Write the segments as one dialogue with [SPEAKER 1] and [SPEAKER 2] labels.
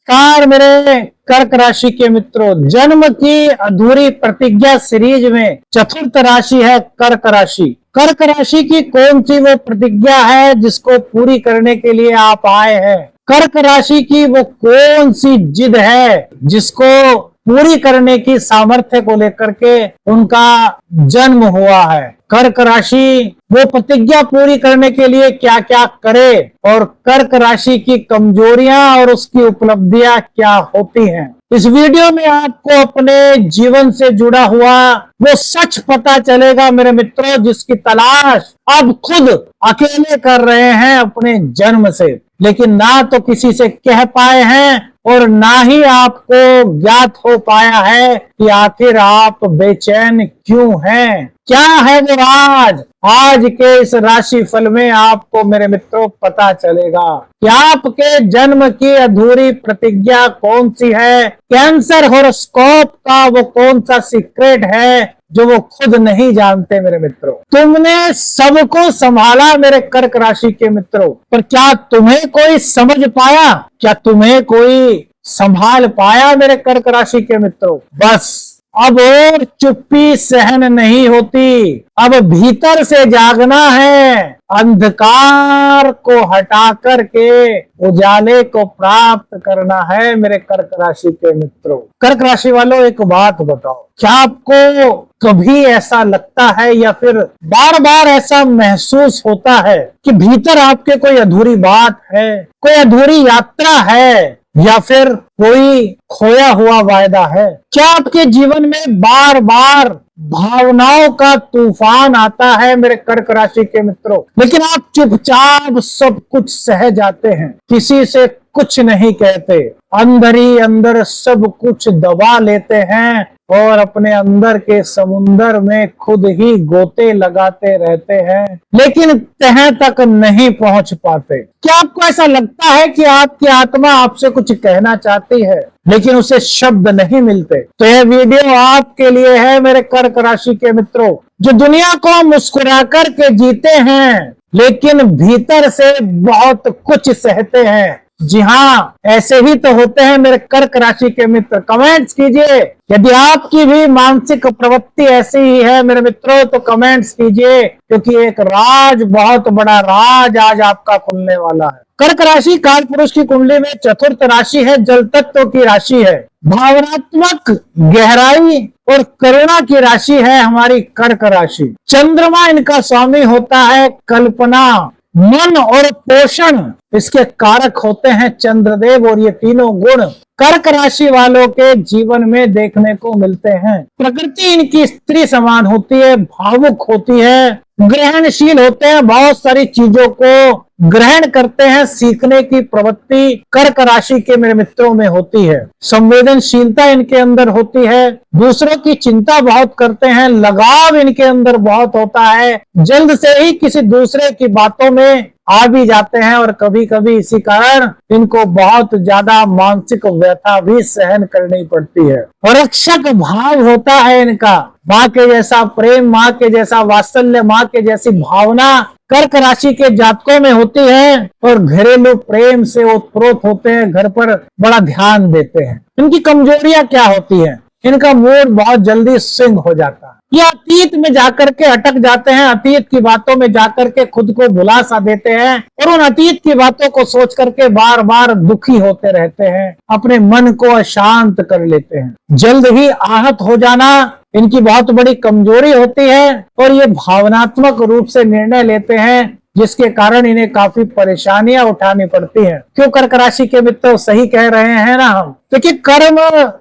[SPEAKER 1] नमस्कार मेरे कर्क राशि के मित्रों, जन्म की अधूरी प्रतिज्ञा सीरीज में चतुर्थ राशि है कर्क राशि। कर्क राशि की कौन सी वो प्रतिज्ञा है जिसको पूरी करने के लिए आप आए हैं? कर्क राशि की वो कौन सी जिद है जिसको पूरी करने की सामर्थ्य को लेकर के उनका जन्म हुआ है? कर्क राशि वो प्रतिज्ञा पूरी करने के लिए क्या क्या करे और कर्क राशि की कमजोरियां और उसकी उपलब्धियां क्या होती हैं, इस वीडियो में आपको अपने जीवन से जुड़ा हुआ वो सच पता चलेगा मेरे मित्रों, जिसकी तलाश आप खुद अकेले कर रहे हैं अपने जन्म से, लेकिन ना तो किसी से कह पाए हैं और ना ही आपको ज्ञात हो पाया है कि आखिर आप बेचैन क्यों हैं। क्या है वो राज? आज के इस राशि फल में आपको मेरे मित्रों पता चलेगा कि आपके जन्म की अधूरी प्रतिज्ञा कौन सी है, कैंसर हॉरोस्कोप का वो कौन सा सीक्रेट है जो वो खुद नहीं जानते। मेरे मित्रों, तुमने सबको संभाला मेरे कर्क राशि के मित्रों, पर क्या तुम्हें कोई समझ पाया? क्या तुम्हें कोई संभाल पाया मेरे कर्क राशि के मित्रों? बस अब और चुप्पी सहन नहीं होती, अब भीतर से जागना है, अंधकार को हटा करके उजाले को प्राप्त करना है मेरे कर्क राशि के मित्रों। कर्क राशि वालों, एक बात बताओ, क्या आपको कभी ऐसा लगता है या फिर बार बार ऐसा महसूस होता है कि भीतर आपके कोई अधूरी बात है, कोई अधूरी यात्रा है या फिर कोई खोया हुआ वायदा है? क्या आपके जीवन में बार बार भावनाओं का तूफान आता है मेरे कर्क राशि के मित्रों, लेकिन आप चुपचाप सब कुछ सह जाते हैं, किसी से कुछ नहीं कहते, अंदर ही अंदर सब कुछ दबा लेते हैं और अपने अंदर के समुंदर में खुद ही गोते लगाते रहते हैं, लेकिन तह तक नहीं पहुंच पाते? क्या आपको ऐसा लगता है कि आपकी आत्मा आपसे कुछ कहना चाहती है लेकिन उसे शब्द नहीं मिलते? तो यह वीडियो आपके लिए है मेरे कर्क राशि के मित्रों, जो दुनिया को मुस्कुरा कर के जीते हैं लेकिन भीतर से बहुत कुछ सहते हैं। जी हाँ, ऐसे ही तो होते हैं मेरे कर्क राशि के मित्र। कमेंट्स कीजिए यदि आपकी भी मानसिक प्रवृत्ति ऐसी ही है मेरे मित्रों, तो कमेंट्स कीजिए, क्योंकि एक राज, बहुत बड़ा राज आज आपका खुलने वाला है। कर्क राशि काल पुरुष की कुंडली में चतुर्थ राशि है, जल तत्व की राशि है, भावनात्मक गहराई और करुणा की राशि है हमारी कर्क राशि। चंद्रमा इनका स्वामी होता है, कल्पना, मन और पोषण इसके कारक होते हैं चंद्रदेव, और ये तीनों गुण कर्क राशि वालों के जीवन में देखने को मिलते हैं। प्रकृति इनकी स्त्री समान होती है, भावुक होती है, ग्रहणशील होते हैं, बहुत सारी चीजों को ग्रहण करते हैं, सीखने की प्रवृत्ति कर्क राशि के मेरे मित्रों में होती है। संवेदनशीलता इनके अंदर होती है, दूसरों की चिंता बहुत करते हैं, लगाव इनके अंदर बहुत होता है, जल्द से ही किसी दूसरे की बातों में आ भी जाते हैं और कभी कभी इसी कारण इनको बहुत ज्यादा मानसिक व्यथा भी सहन करनी पड़ती है। और रक्षक भाव होता है इनका, माँ के जैसा प्रेम, माँ के जैसा वात्सल्य, माँ के जैसी भावना कर्क राशि के जातकों में होती है और घरेलू प्रेम से ओतप्रोत होते हैं, घर पर बड़ा ध्यान देते हैं। इनकी कमजोरियां क्या होती हैं? इनका मूड बहुत जल्दी स्विंग हो जाता है, ये अतीत में जाकर के अटक जाते हैं, अतीत की बातों में जाकर के खुद को भुला सा देते हैं और उन अतीत की बातों को सोच करके बार बार दुखी होते रहते हैं, अपने मन को अशांत कर लेते हैं। जल्द ही आहत हो जाना इनकी बहुत बड़ी कमजोरी होती है और ये भावनात्मक रूप से निर्णय लेते हैं, जिसके कारण इन्हें काफी परेशानियां उठानी पड़ती हैं। क्यों कर्क राशि के मित्र, सही कह रहे हैं ना हम? क्योंकि कर्म,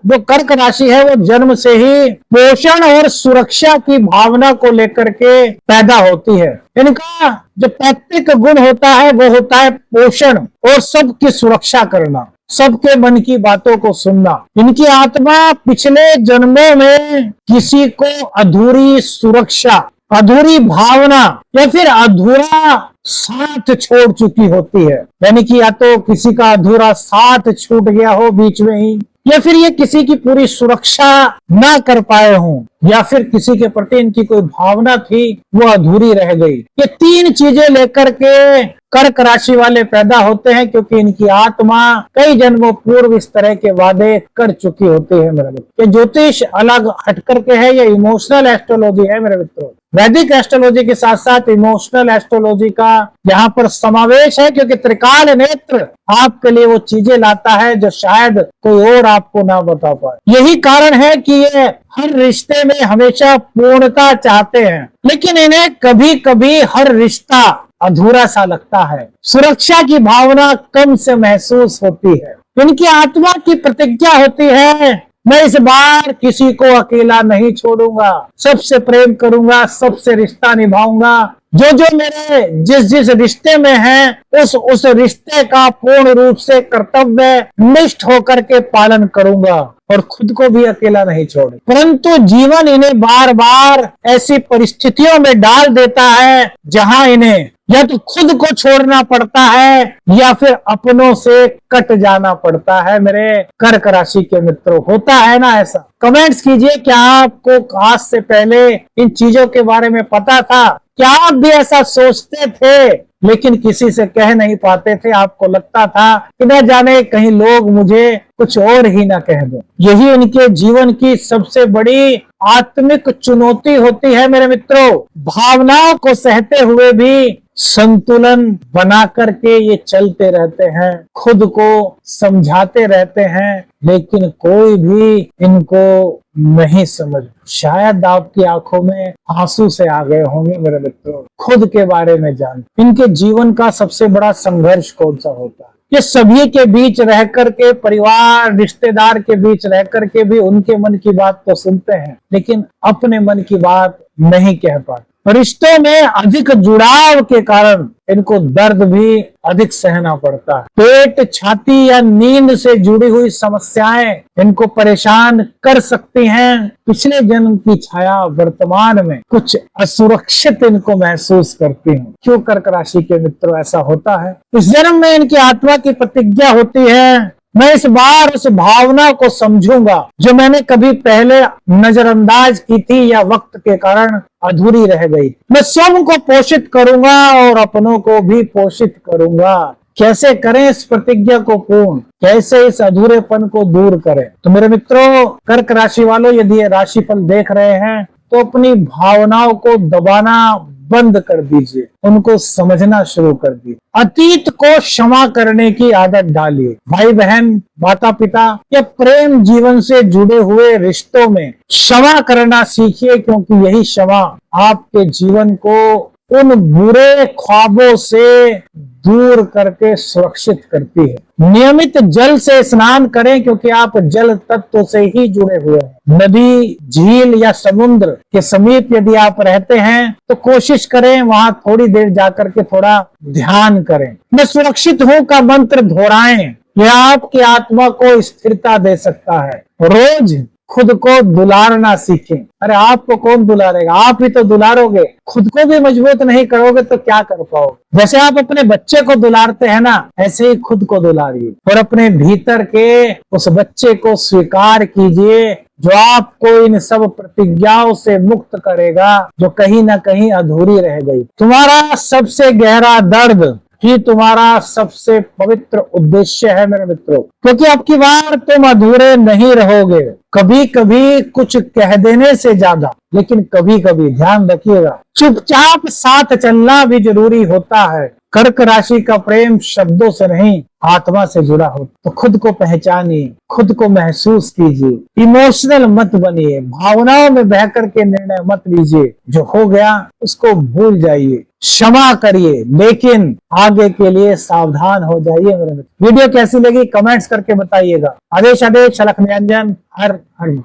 [SPEAKER 1] जो कर्क राशि है वो जन्म से ही पोषण और सुरक्षा की भावना को लेकर के पैदा होती है। इनका जो पैतृक गुण होता है वो होता है पोषण और सबकी सुरक्षा करना, सबके मन की बातों को सुनना। इनकी आत्मा पिछले जन्मों में किसी को अधूरी सुरक्षा, अधूरी भावना या फिर अधूरा साथ छोड़ चुकी होती है, यानी कि या तो किसी का अधूरा साथ छूट गया हो बीच में ही, या फिर ये किसी की पूरी सुरक्षा ना कर पाए हों, या फिर किसी के प्रति इनकी कोई भावना थी वो अधूरी रह गई। ये तीन चीजें लेकर के कर्क राशि वाले पैदा होते हैं, क्योंकि इनकी आत्मा कई जन्मों पूर्व इस तरह के वादे कर चुकी होती है मेरे मित्र। ये ज्योतिष अलग हट करके है, ये इमोशनल एस्ट्रोलॉजी है मेरे मित्रों। वैदिक एस्ट्रोलॉजी के साथ साथ इमोशनल एस्ट्रोलॉजी का यहाँ पर समावेश है, क्योंकि त्रिकाल नेत्र आपके लिए वो चीजें लाता है जो शायद कोई और आपको ना बता पाए। यही कारण है कि ये हर रिश्ते में हमेशा पूर्णता चाहते हैं, लेकिन इन्हें कभी कभी हर रिश्ता अधूरा सा लगता है। सुरक्षा की भावना कम से महसूस होती है। इनकी आत्मा की प्रतिज्ञा होती है, मैं इस बार किसी को अकेला नहीं छोड़ूंगा, सबसे प्रेम करूंगा, सबसे रिश्ता निभाऊंगा। जो जो मेरे जिस रिश्ते में है उस रिश्ते का पूर्ण रूप से कर्तव्य निष्ठ होकर के पालन करूंगा और खुद को भी अकेला नहीं छोड़े। परंतु जीवन इन्हें बार बार ऐसी परिस्थितियों में डाल देता है जहां इन्हें या तो खुद को छोड़ना पड़ता है या फिर अपनों से कट जाना पड़ता है। मेरे कर्क राशि के मित्रों, होता है ना ऐसा? कमेंट्स कीजिए, क्या आपको आज से पहले इन चीजों के बारे में पता था? क्या आप भी ऐसा सोचते थे लेकिन किसी से कह नहीं पाते थे? आपको लगता था कि न जाने कहीं लोग मुझे कुछ और ही ना कह दें। यही इनके जीवन की सबसे बड़ी आत्मिक चुनौती होती है मेरे मित्रों। भावनाओं को सहते हुए भी संतुलन बना करके ये चलते रहते हैं, खुद को समझाते रहते हैं, लेकिन कोई भी इनको नहीं समझ। शायद आपकी आंखों में आंसू से आ गए होंगे मेरे मित्रों। खुद के बारे में जान, इनके जीवन का सबसे बड़ा संघर्ष कौन सा होता है? ये सभी के बीच रह करके, परिवार रिश्तेदार के बीच रह करके भी उनके मन की बात तो सुनते हैं, लेकिन अपने मन की बात नहीं कह पाते। रिश्तों में अधिक जुड़ाव के कारण इनको दर्द भी अधिक सहना पड़ता है। पेट, छाती या नींद से जुड़ी हुई समस्याएं इनको परेशान कर सकती हैं। पिछले जन्म की छाया वर्तमान में कुछ असुरक्षित इनको महसूस करती है। क्यों कर्क राशि के मित्रों ऐसा होता है? इस जन्म में इनकी आत्मा की प्रतिज्ञा होती है, मैं इस बार उस भावना को समझूंगा जो मैंने कभी पहले नजरअंदाज की थी या वक्त के कारण अधूरी रह गई। मैं स्वयं को पोषित करूंगा और अपनों को भी पोषित करूंगा। कैसे करें इस प्रतिज्ञा को पूर्ण? कैसे इस अधूरेपन को दूर करें? तो मेरे मित्रों, कर्क राशि वालों, यदि ये राशिफल देख रहे हैं तो अपनी भावनाओं को दबाना बंद कर दीजिए, उनको समझना शुरू कर दीजिए। अतीत को क्षमा करने की आदत डालिए। भाई बहन, माता पिता या प्रेम जीवन से जुड़े हुए रिश्तों में क्षमा करना सीखिए, क्योंकि यही क्षमा आपके जीवन को उन बुरे ख्वाबों से दूर करके सुरक्षित करती है। नियमित जल से स्नान करें, क्योंकि आप जल तत्व से ही जुड़े हुए हैं। नदी, झील या समुद्र के समीप यदि आप रहते हैं तो कोशिश करें वहां थोड़ी देर जाकर के थोड़ा ध्यान करें। मैं सुरक्षित हूं का मंत्र दोहराएं, यह आपकी आत्मा को स्थिरता दे सकता है। रोज खुद को दुलारना सीखें। अरे आपको कौन दुलारेगा? आप ही तो दुलारोगे। खुद को भी मजबूत नहीं करोगे तो क्या कर पाओगे? जैसे आप अपने बच्चे को दुलारते हैं ना, ऐसे ही खुद को दुलारिए और अपने भीतर के उस बच्चे को स्वीकार कीजिए जो आपको इन सब प्रतिज्ञाओं से मुक्त करेगा जो कहीं ना कहीं अधूरी रह गई। तुम्हारा सबसे गहरा दर्द ही तुम्हारा सबसे पवित्र उद्देश्य है मेरे मित्रों, क्योंकि अब की बार तुम अधूरे नहीं रहोगे। कभी कभी कुछ कह देने से ज्यादा, लेकिन कभी कभी ध्यान रखिएगा, चुपचाप साथ चलना भी जरूरी होता है। कर्क राशि का प्रेम शब्दों से नहीं, आत्मा से जुड़ा हो। तो खुद को पहचानिए, खुद को महसूस कीजिए, इमोशनल मत बनिए, भावनाओं में बह करके निर्णय मत लीजिए। जो हो गया उसको भूल जाइए, क्षमा करिए, लेकिन आगे के लिए सावधान हो जाइए मेरे मित्र। वीडियो कैसी लगी कमेंट्स करके बताइएगा। आदेश अलख निरंजन, हर हर।